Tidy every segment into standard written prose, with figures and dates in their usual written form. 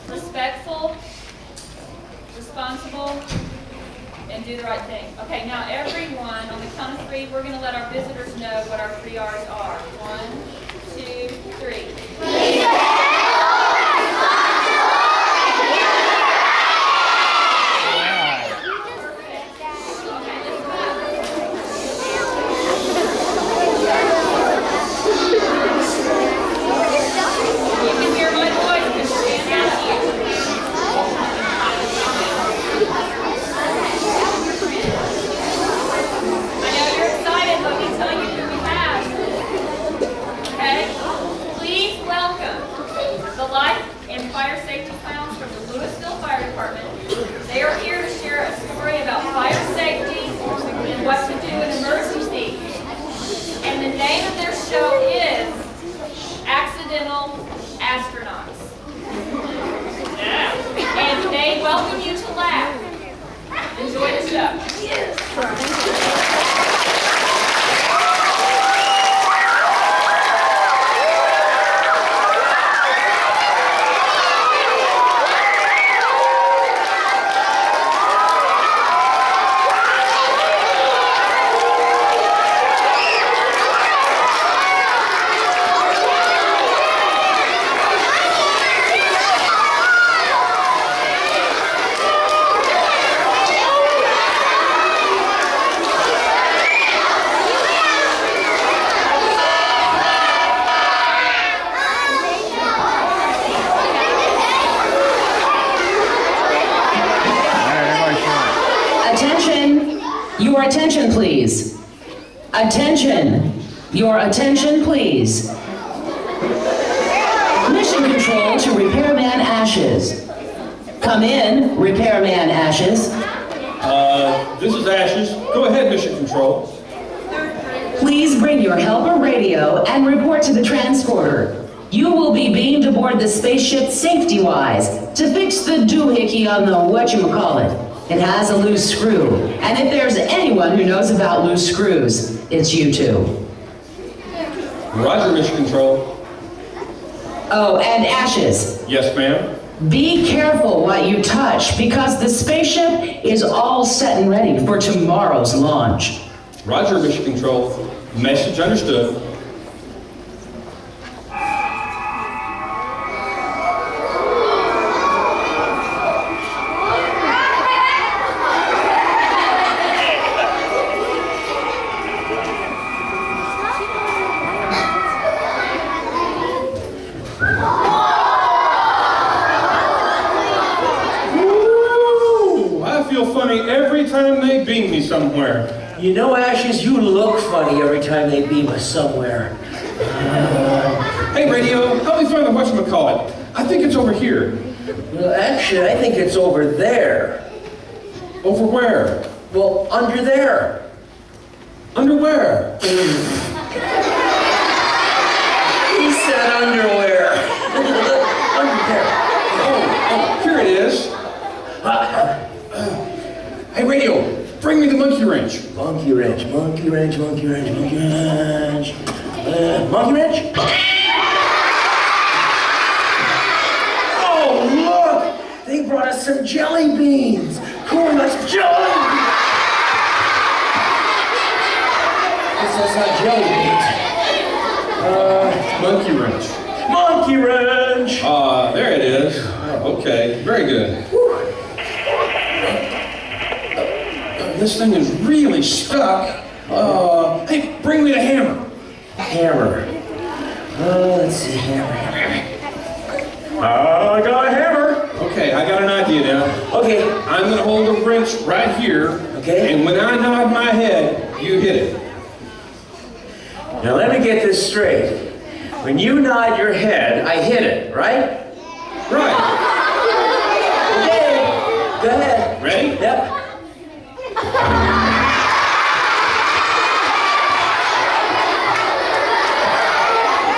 respectful, responsible, and do the right thing. Okay, now everyone, on the count of 3, we're going to let our visitors know what our 3 R's are. 1, 2, 3. Fire Safety Clowns from the Lewisville Fire Department. They are here to share a story about fire safety and what to do in emergencies. And the name of their show is Accidental Astronauts. And they welcome you to laugh. Enjoy the show. Yes. Your attention, please. Attention. Your attention, please. Mission control to Repairman Ashes. Come in, Repairman Ashes. This is Ashes. Go ahead, Mission Control. Please bring your helper radio and report to the transporter. You will be beamed aboard the spaceship safety-wise to fix the doohickey on the whatchamacallit. It has a loose screw, and if there's anyone who knows about loose screws, it's you two. Roger, Mission Control. Oh, and Ashes. Yes, ma'am. Be careful what you touch, because the spaceship is all set and ready for tomorrow's launch. Roger, Mission Control. Message understood. Funny every time they beam me somewhere. You know, Ashes, you look funny every time they beam us somewhere. Hey, radio, help me find the whatchamacallit. I think it's over here. Well, actually, I think it's over there. Over where? Well, under there. Under where? He said underwear. Under there. Oh, here it is. Hey, radio, bring me the monkey wrench. Monkey wrench, monkey wrench, monkey wrench, monkey wrench. Monkey wrench? Oh, look! They brought us some jelly beans. Cool, that's jelly beans. This is not jelly beans. Monkey wrench. Monkey wrench! There it is. Okay, very good. This thing is really stuck. Hey, bring me the hammer. Hammer. Let's see, hammer. I got a hammer. Okay, I got an idea now. Okay. I'm gonna hold the wrench right here. Okay. And when I nod my head, you hit it. Now let me get this straight. When you nod your head, I hit it, right? Right. Okay. Go ahead. Ready? Yep.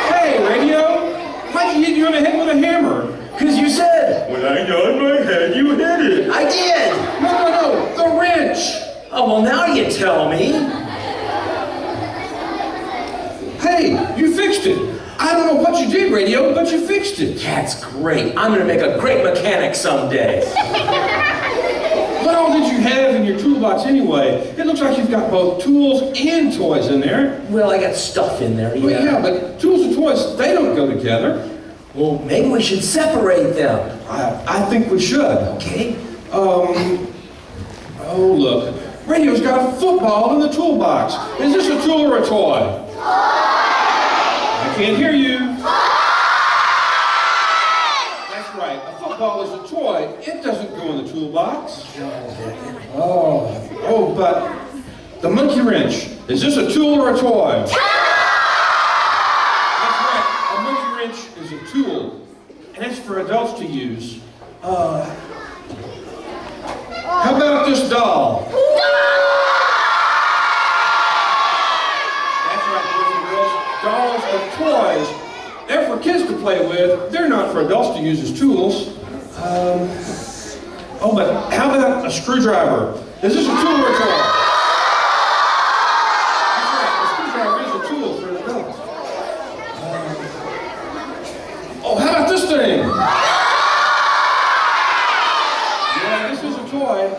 Hey, radio! Why'd you hit you on the head with a hammer? Because you said, when I nod my head, you hit it. I did. No, the wrench. Oh, well, now you tell me. Hey, you fixed it. I I don't know what you did, radio, but you fixed it. That's great. I'm gonna make a great mechanic someday. What all did you have in your toolbox anyway? It looks like you've got both tools and toys in there. Well, I got stuff in there, Well, yeah, but tools and toys, they don't go together. Well, maybe we should separate them. I think we should. Okay. Oh, look. Radio's got a football in the toolbox. Is this a tool or a toy? I can't hear you. That's right. A football is a toy. It doesn't go in the toolbox. Oh, but the monkey wrench. Is this a tool or a toy? That's right. A monkey wrench is a tool. And it's for adults to use. How about this doll? That's right, boys and girls. Dolls are toys. They're for kids to play with. They're not for adults to use as tools. Oh, but how about a screwdriver? Is this a tool or a toy? That's right, a screwdriver is a tool for an adult. Oh, how about this thing? Toy.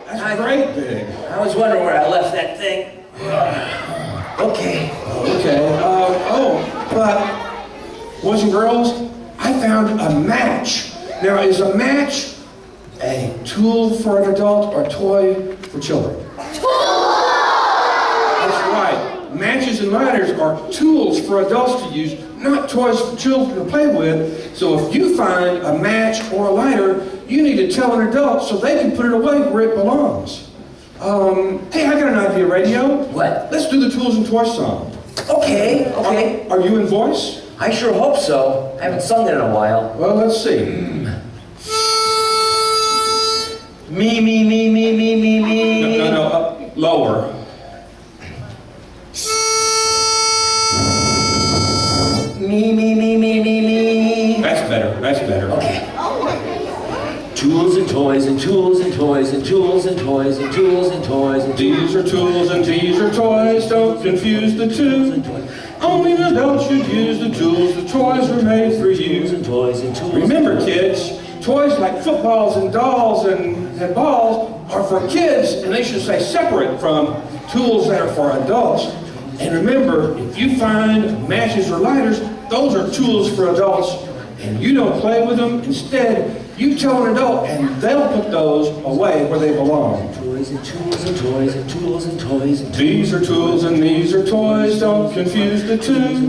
That's great big. I was wondering where I left that thing. Okay. But boys and girls, I found a match. Now, is a match a tool for an adult or a toy for children? That's right. Matches and lighters are tools for adults to use, not toys for children to play with. So if you find a match or a lighter, you need to tell an adult so they can put it away where it belongs. Hey, I got an idea, radio. What? Let's do the Tools and Toys song. Okay. Are you in voice? I sure hope so. I haven't sung it in a while. Well, let's see. Me. No, up lower. Me. That's better. Okay. Tools and toys and tools and toys and tools and toys and tools and toys and These are tools and these are toys, don't confuse the two. Only an adult should use the tools, the toys were made for you. Remember kids, toys like footballs and dolls and balls are for kids and they should stay separate from tools that are for adults. And remember, if you find matches or lighters, those are tools for adults and you don't play with them. Instead, you tell an adult and they'll put those away where they belong. Toys and tools and toys and tools and toys and These are tools and these are toys, don't confuse the two.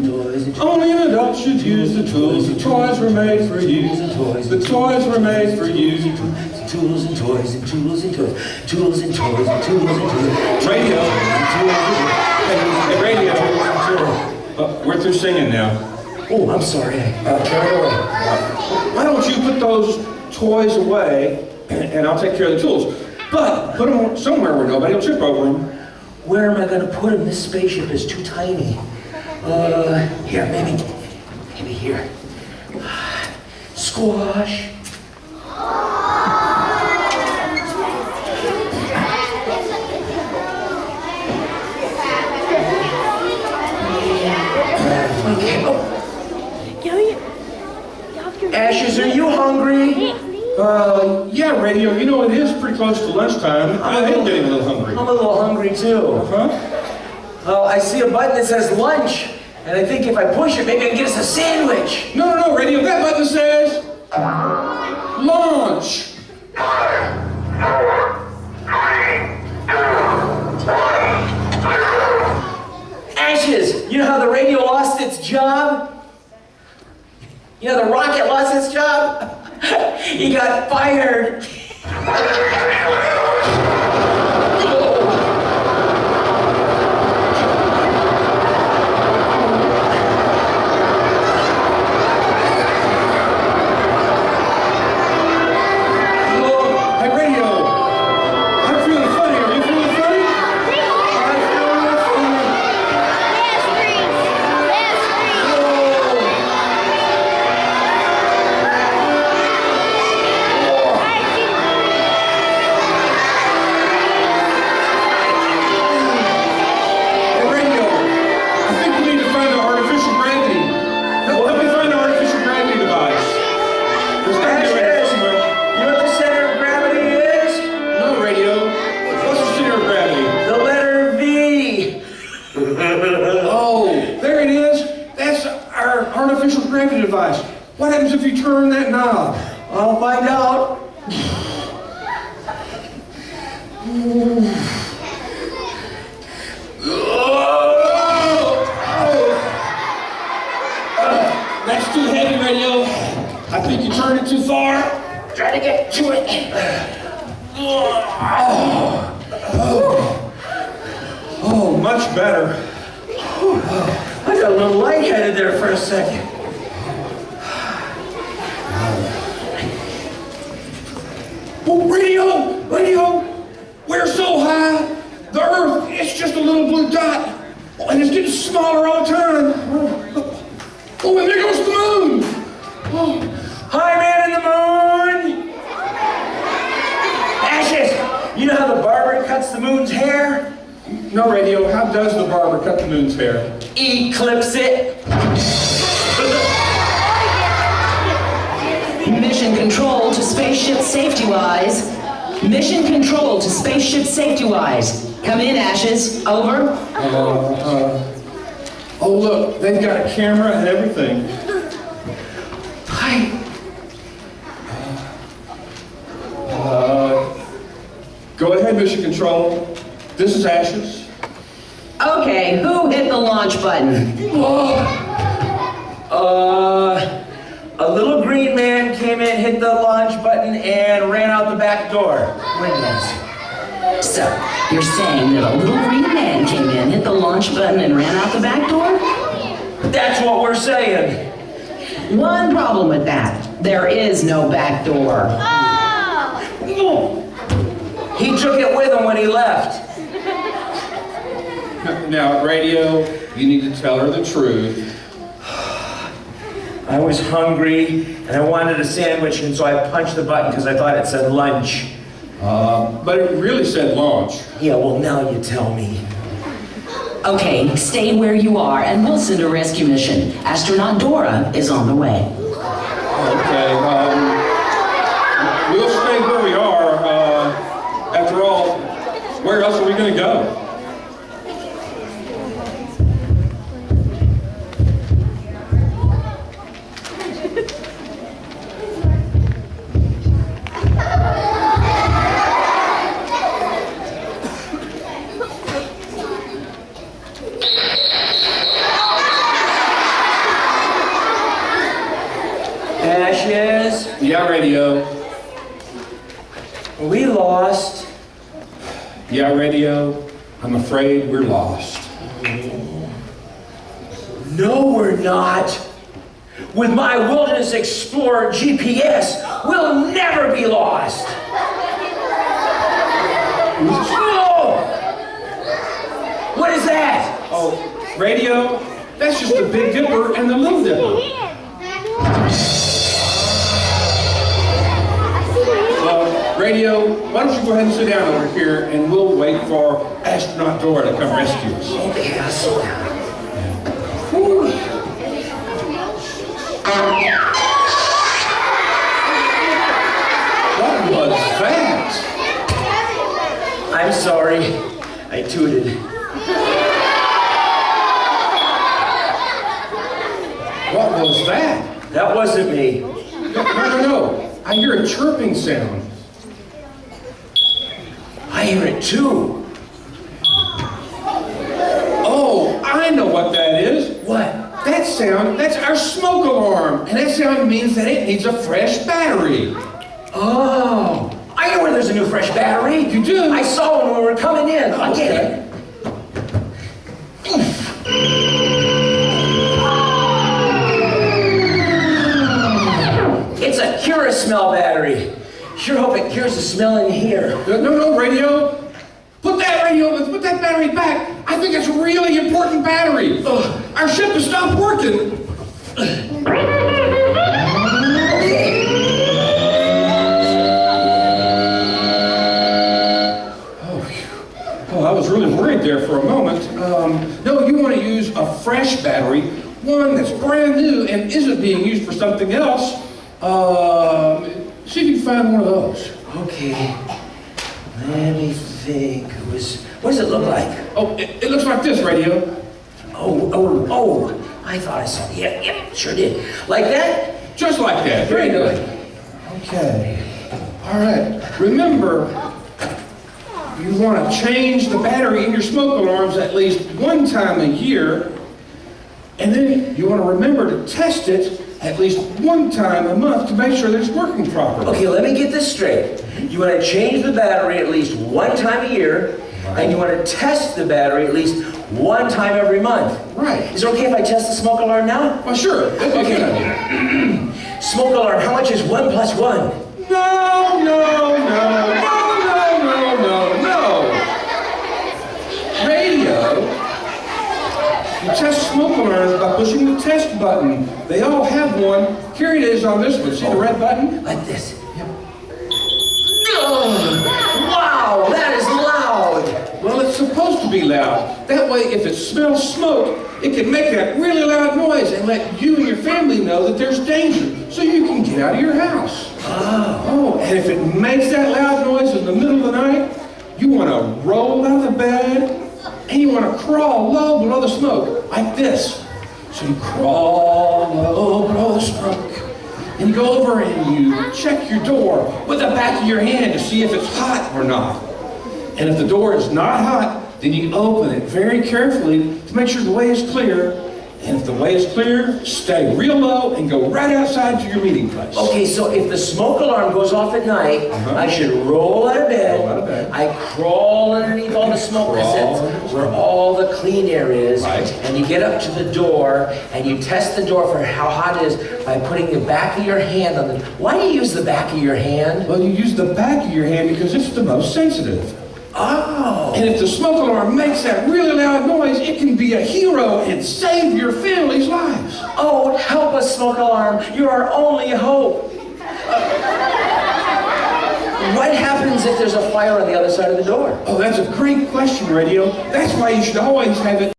Only an adult should use the tools, the toys were made for you. The toys were made for you. Tools and toys and tools and toys. Tools and toys and tools and toys. Radio. Hey, radio. We're through singing now. Oh, I'm sorry. Carry away. Why don't you put those toys away and I'll take care of the tools. But put them somewhere where nobody will trip over them. Where am I going to put them? This spaceship is too tiny. Here, maybe here. Squash. Ashes, are you hungry? Yeah, radio, you know, it is pretty close to lunchtime. I am getting a little hungry. I'm a little hungry too. I see a button that says lunch, and I think if I push it, maybe I can get us a sandwich. No, radio, that button says launch. 5, 4, 3, 2, 1, 0. Ashes, you know how the radio lost its job? You know the rocket lost its job? He got fired. There's gotta be a radio somewhere. You know what the center of gravity is? No radio. What's the center of gravity? The letter V. Oh, there it is. That's our artificial gravity device. What happens if you turn that knob? I'll find out. That's too heavy, radio. I think you turned it too far. Try to get to it. Oh, much better. I got a little lightheaded there for a second. Oh, radio, we're so high, the Earth is just a little blue dot, and it's getting smaller all the time. Oh, and there goes the moon. Oh. Hi, man in the moon. Ashes, you know how the barber cuts the moon's hair? No, radio, how does the barber cut the moon's hair? Eclipse it. Mission control to spaceship safety-wise. Mission control to spaceship safety-wise. Come in, Ashes. Over. Oh, look, they've got a camera and everything. Hi. Go ahead, Mission Control. This is Ashes. Okay, who hit the launch button? A little green man came in, hit the launch button, and ran out the back door. Windows. So, you're saying that a little green man came in, hit the launch button, and ran out the back door? That's what we're saying. One problem with that. There is no back door. He took it with him when he left. Now, radio, you need to tell her the truth. I was hungry, and I wanted a sandwich, and so I punched the button because I thought it said lunch. But it really said launch. Yeah, well, now you tell me. Okay, stay where you are, and we'll send a rescue mission. Astronaut Dora is on the way. Okay, we'll stay where we are. After all, where else are we going to go? Ashes, Yeah, radio. we lost. Yeah, radio. I'm afraid we're lost. No, we're not. With my Wilderness Explorer GPS, we'll never be lost. No! What is that? Oh, radio? That's just the Big Dipper and the Little Dipper. Radio, why don't you go ahead and sit down over here and we'll wait for Astronaut Dora to come rescue us. Okay, I'll sit down. What was that? I'm sorry. I tooted. What was that? That wasn't me. No. I hear a chirping sound. I hear it too. Oh, I know what that is. What? That sound, that's our smoke alarm. And that sound means that it needs a fresh battery. Oh, I know where there's a new fresh battery. You do? I saw one when we were coming in. I'll get it. It's a Cura-Smell battery. Sure hope it cures the smell in here. No, radio. Put that battery back. I think it's a really important battery. Our ship has stopped working. Oh, I was really worried there for a moment. No, you want to use a fresh battery, one that's brand new and isn't being used for something else. find one of those. Okay. Let me think. What does it look like? Oh, it looks like this, radio. Oh. I thought I saw it. Yep, sure did. Like that? Just like that. Very good. Okay. All right. Remember, you want to change the battery in your smoke alarms at least one time a year. And then you want to remember to test it at least one time a month to make sure that it's working properly. Okay, let me get this straight. You want to change the battery at least one time a year, and you want to test the battery at least one time every month. Right. Is it okay if I test the smoke alarm now? Well, sure. That's okay. Smoke alarm, how much is 1 plus 1? No. Radio. You test smoke alarms by pushing the test button. They all have one. Here it is on this one. See the red button? Like this. Yep. Oh, wow, that is loud. Well, it's supposed to be loud. That way, if it smells smoke, it can make that really loud noise and let you and your family know that there's danger, so you can get out of your house. Oh, and if it makes that loud noise in the middle of the night, you want to roll out of the bed, and you want to crawl low below the smoke, like this. So you crawl low below the smoke, and you go over and you check your door with the back of your hand to see if it's hot or not. And if the door is not hot, then you open it very carefully to make sure the way is clear. And if the way is clear, stay real low and go right outside to your meeting place. Okay, so if the smoke alarm goes off at night, I should roll out of bed. Roll out of bed. I crawl underneath all the smoke cassettes where all the clean air is. Right. And you get up to the door and you test the door for how hot it is by putting the back of your hand on the... Why do you use the back of your hand? Well, you use the back of your hand because it's the most sensitive. Oh. And if the smoke alarm makes that really loud noise, it can be a hero and save your family's lives. Oh, help us, smoke alarm. You're our only hope. What happens if there's a fire on the other side of the door? Oh, that's a great question, Radio. That's why you should always have it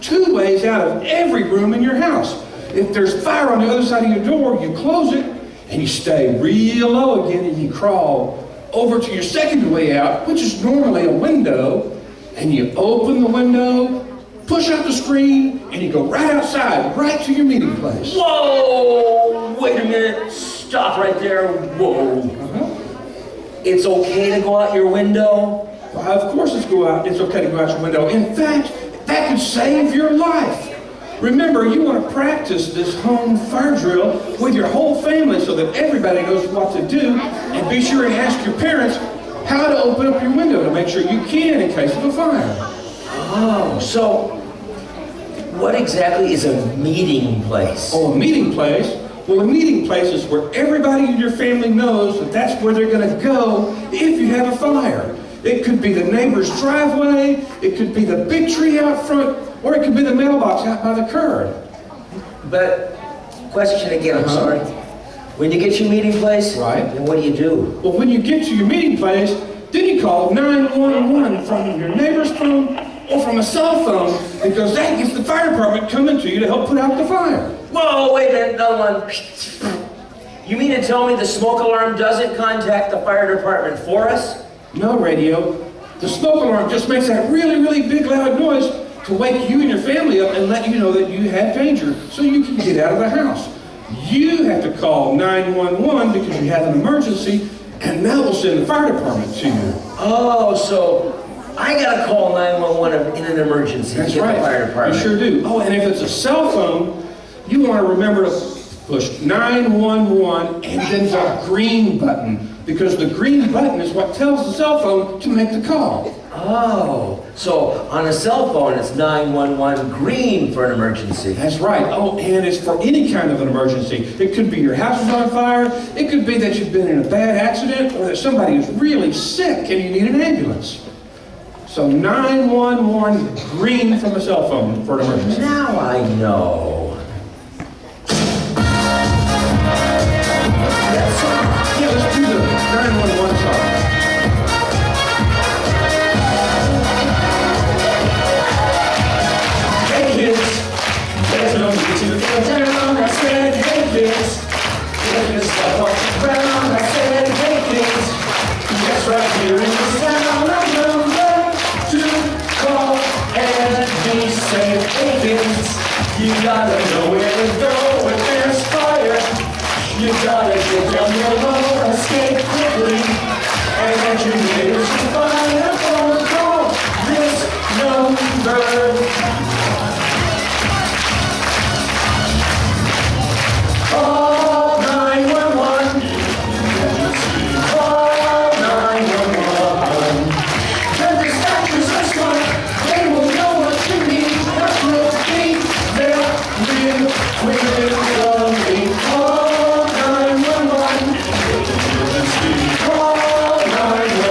2 ways out of every room in your house. If there's fire on the other side of your door, you close it and you stay real low again and you crawl over to your second way out, which is normally a window, and you open the window, push out the screen, and you go right outside, right to your meeting place. Whoa! Wait a minute. Stop right there. Whoa. It's okay to go out your window? Well, of course it's okay to go out your window. In fact, that could save your life. Remember, you want to practice this home fire drill with your whole family so that everybody knows what to do, and be sure and ask your parents how to open up your window to make sure you can in case of a fire. Oh, so what exactly is a meeting place? Oh, a meeting place? Well, a meeting place is where everybody in your family knows that that's where they're going to go if you have a fire. It could be the neighbor's driveway, it could be the big tree out front, or it could be the mailbox out by the curb. But, question again, I'm sorry. When you get to your meeting place, Right. then what do? Well, when you get to your meeting place, then you call 911 from your neighbor's phone or from a cell phone, because that gets the fire department coming to you to help put out the fire. Whoa, wait a minute, another one. You mean to tell me the smoke alarm doesn't contact the fire department for us? No, Radio. The smoke alarm just makes that really, really big loud noise to wake you and your family up and let you know that you have danger so you can get out of the house. You have to call 911 because you have an emergency, and that will send the fire department to you. Oh, so I gotta call 911 in an emergency That's to get right. the fire department. You sure do. Oh, and if it's a cell phone, you want to remember to push 911 and then the green button, because the green button is what tells the cell phone to make the call. Oh, so on a cell phone it's 911 green for an emergency. That's right. Oh, and it's for any kind of an emergency. It could be your house is on fire, it could be that you've been in a bad accident, or that somebody is really sick and you need an ambulance. So 911 green from a cell phone for an emergency. Now I know. Yeah, let's do the 911 song. Hey kids, there's no need to go down. I said, hey kids, there's no walking around. I said, hey Get down below, escape quickly, and get your neighbors to find a phone call. This number. Call 911. Call 911. The dispatchers are smart. They will know what you need. What will be there real quick. Call 911. Call 911.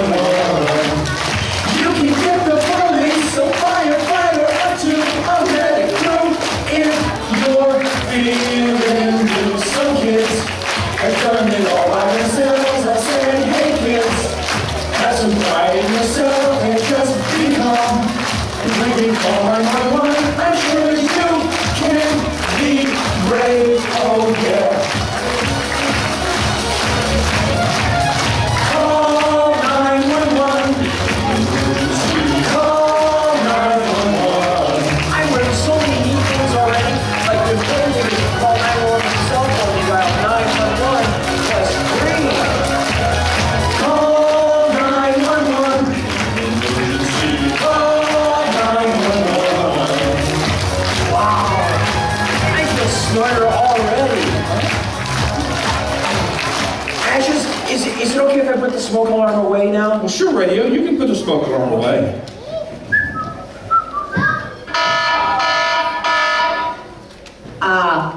You can get the police, so firefighter or two, a medic crew if you're feeling blue. Some kids have done it all by themselves. I said, hey kids, have some pride in yourself and just be calm. And when you call 911, I'm sure you can be brave. Oh yeah. Call 911. Call 911. I'm learning so many new things already. Like the ability to call 911 on your cell phone. You dial 911 plus 3. Call 911. Call 911. Wow. I feel smarter already. Ashes, is it okay if I put the smoke alarm away now? Well, sure, Radio. You can put the smoke alarm away.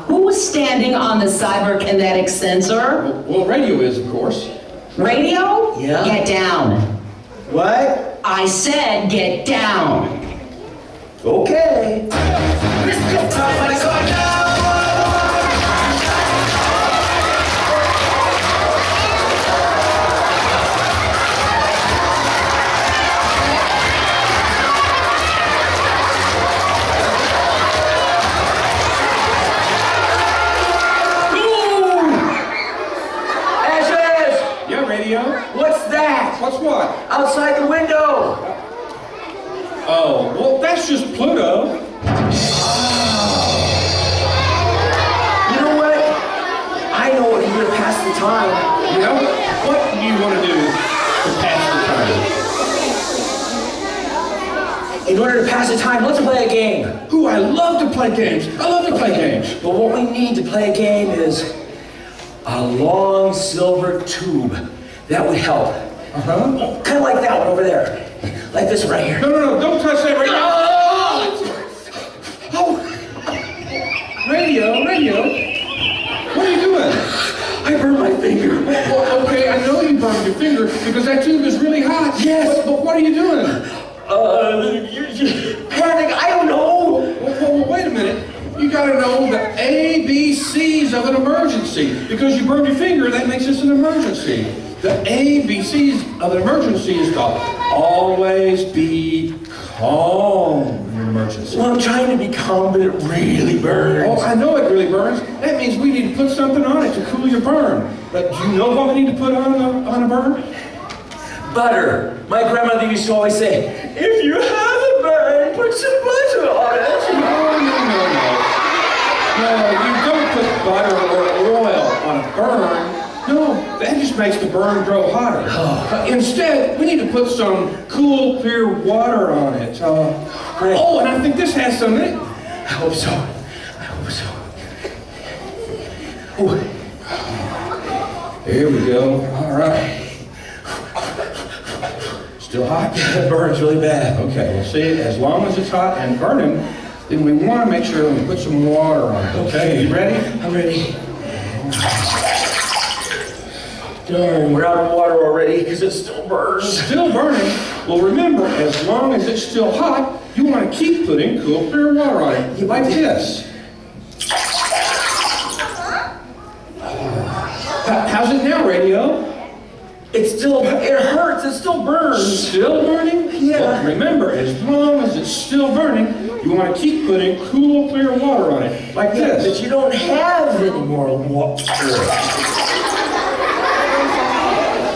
Who was standing on the cyberkinetic sensor? Well, Radio is, of course. Radio? Yeah. Get down. What? I said get down. Okay. Ashes! Yeah, Radio. What's that? What's what? Outside the window. Oh, well, that's just Pluto. You know what? I know what you're gonna pass the time. You know, what do you want to do to pass the time? In order to pass the time, let's play a game. Ooh, I love to play games. I love to play games. But what we need to play a game is a long silver tube. That would help. Uh-huh. Kind of like that one over there. Like this one right here. No, don't touch that radio. Oh! Radio. What are you doing? I burned my finger. Well, okay, I know you burned your finger because that tube is really hot. Yes. But what are you doing? Panic, I don't know. Well, wait a minute. You gotta know the ABCs of an emergency. Because you burned your finger, that makes this an emergency. The ABCs of an emergency is to always be calm in an emergency. Well, I'm trying to be calm, but it really burns. Oh, I know it really burns. That means we need to put something on it to cool your burn. But do you know what we need to put on a burn? Butter. My grandmother used to always say, if you have a burn, put some butter on it. No, you don't put butter or oil on a burn. No, that just makes the burn grow hotter. Instead, we need to put some cool, clear water on it. Oh, and I think this has some in it. I hope so. Oh. Here we go. All right. Still hot? It burns really bad. Okay, well see, as long as it's hot and burning, then we want to make sure we put some water on it. Okay, you ready? I'm ready. Darn, we're out of water already because it still burns. Still burning? Well, remember, as long as it's still hot, you want to keep putting cool, clear water on it, like this. How's it now, Radio? It hurts, it still burns. Still burning? Yeah. Well, remember, as long as it's still burning, you want to keep putting cool, clear water on it, like this. But you don't have any more water.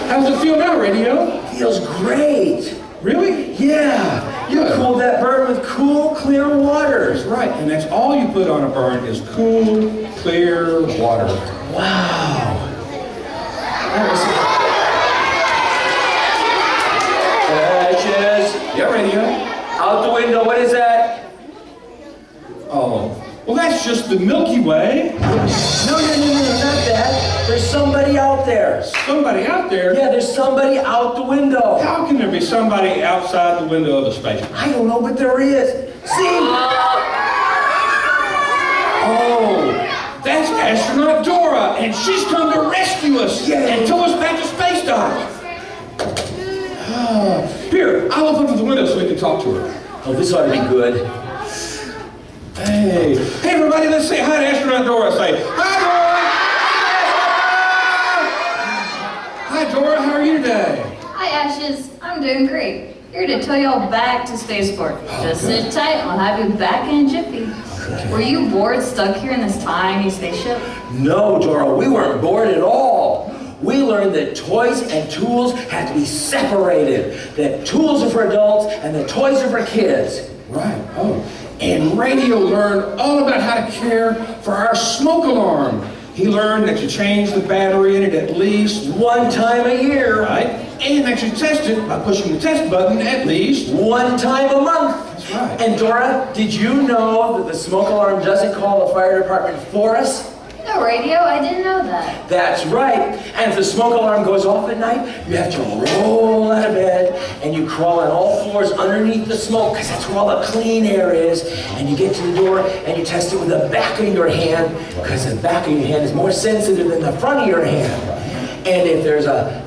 How's it feel now, Radio? Feels great. Really? Yeah. You Good. cooled that burn with cool, clear water. That's right, and that's all you put on a burn is cool, clear water. Wow. that's just the Milky Way. No, not that. There's somebody out there. Somebody out there? Yeah, there's somebody out the window. How can there be somebody outside the window of a spaceship? I don't know, but there is. See? Oh, that's astronaut Dora, and she's come to rescue us and tow us back to space dock. Here, I'll open up the window so we can talk to her. Oh, this ought to be good. Hey, everybody, let's say hi to astronaut Dora. Say, hi, Dora! Hi, Dora, how are you today? Hi, Ashes. I'm doing great. Here to tow y'all back to spaceport. Just sit tight, I'll have you back in a jiffy. Were you bored stuck here in this tiny spaceship? No, Dora, we weren't bored at all. We learned that toys and tools have to be separated. That tools are for adults and the toys are for kids. Right, oh. And Radio learned all about how to care for our smoke alarm. He learned that you change the battery in it at least one time a year. Right? And that you test it by pushing the test button at least one time a month. That's right. And Dora, did you know that the smoke alarm doesn't call the fire department for us? No, Radio, I didn't know that. That's right. And if the smoke alarm goes off at night, you have to roll out of bed and you crawl on all fours underneath the smoke because that's where all the clean air is. And you get to the door and you test it with the back of your hand because the back of your hand is more sensitive than the front of your hand. And if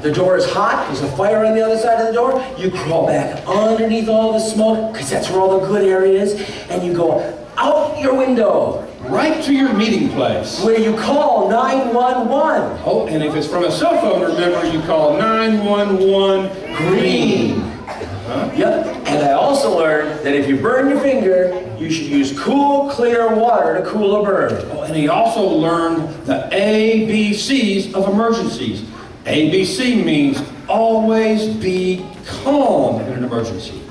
the door is hot, there's a fire on the other side of the door, you crawl back underneath all the smoke because that's where all the good air is. And you go out your window. Right to your meeting place. Where you call 911. Oh, and if it's from a cell phone, remember you call 911 green. Huh? Yep, and I also learned that if you burn your finger, you should use cool, clear water to cool a burn. Oh, and he also learned the ABCs of emergencies. ABC means always be calm in an emergency.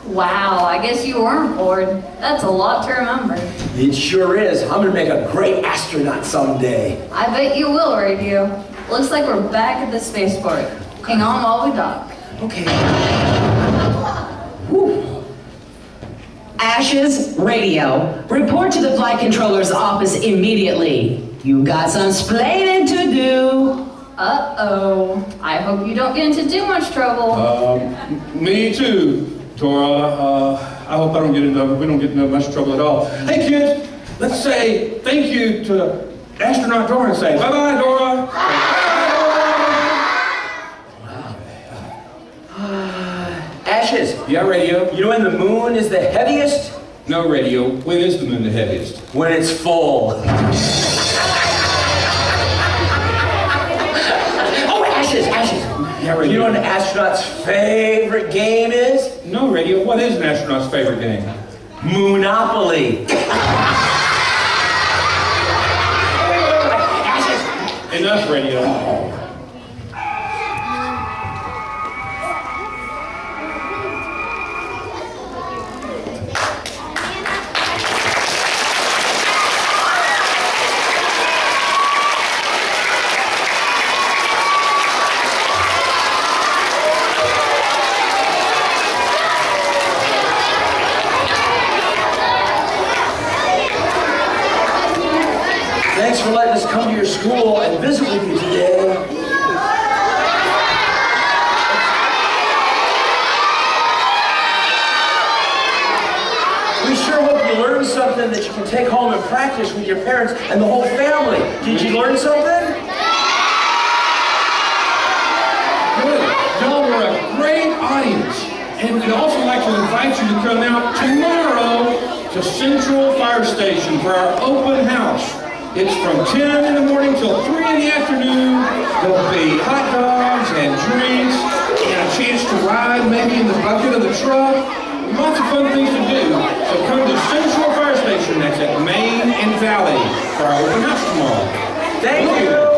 Wow, I guess you weren't bored. That's a lot to remember. It sure is. I'm gonna make a great astronaut someday. I bet you will, Radio. Looks like we're back at the spaceport. Hang on while we dock. Okay. Whew. Ashes, Radio, report to the flight controller's office immediately. You got some splaining to do. Uh-oh. I hope you don't get into too much trouble. Me too. Dora, I hope we don't get into much trouble at all. Hey kids, let's say thank you to astronaut Dora and say bye-bye, Dora. Ashes. Yeah, Radio. You know when the moon is the heaviest? No, Radio. When is the moon the heaviest? When it's full. Oh, Ashes. Yeah, Radio. You know what an astronaut's favorite game is? No, Radio. What is an astronaut's favorite game? Monopoly. Ashes. Enough, Radio. Thanks for letting us come to your school and visit with you today. We sure hope you learned something that you can take home and practice with your parents and the whole family. Did you learn something? Good. Y'all were a great audience. And we'd also like to invite you to come out tomorrow to Central Fire Station for our open house. It's from 10 in the morning till 3 in the afternoon. There'll be hot dogs and drinks and a chance to ride maybe in the bucket of the truck. Lots of fun things to do. So come to Central Fire Station. That's at Main and Valley for our open house tomorrow. Thank you.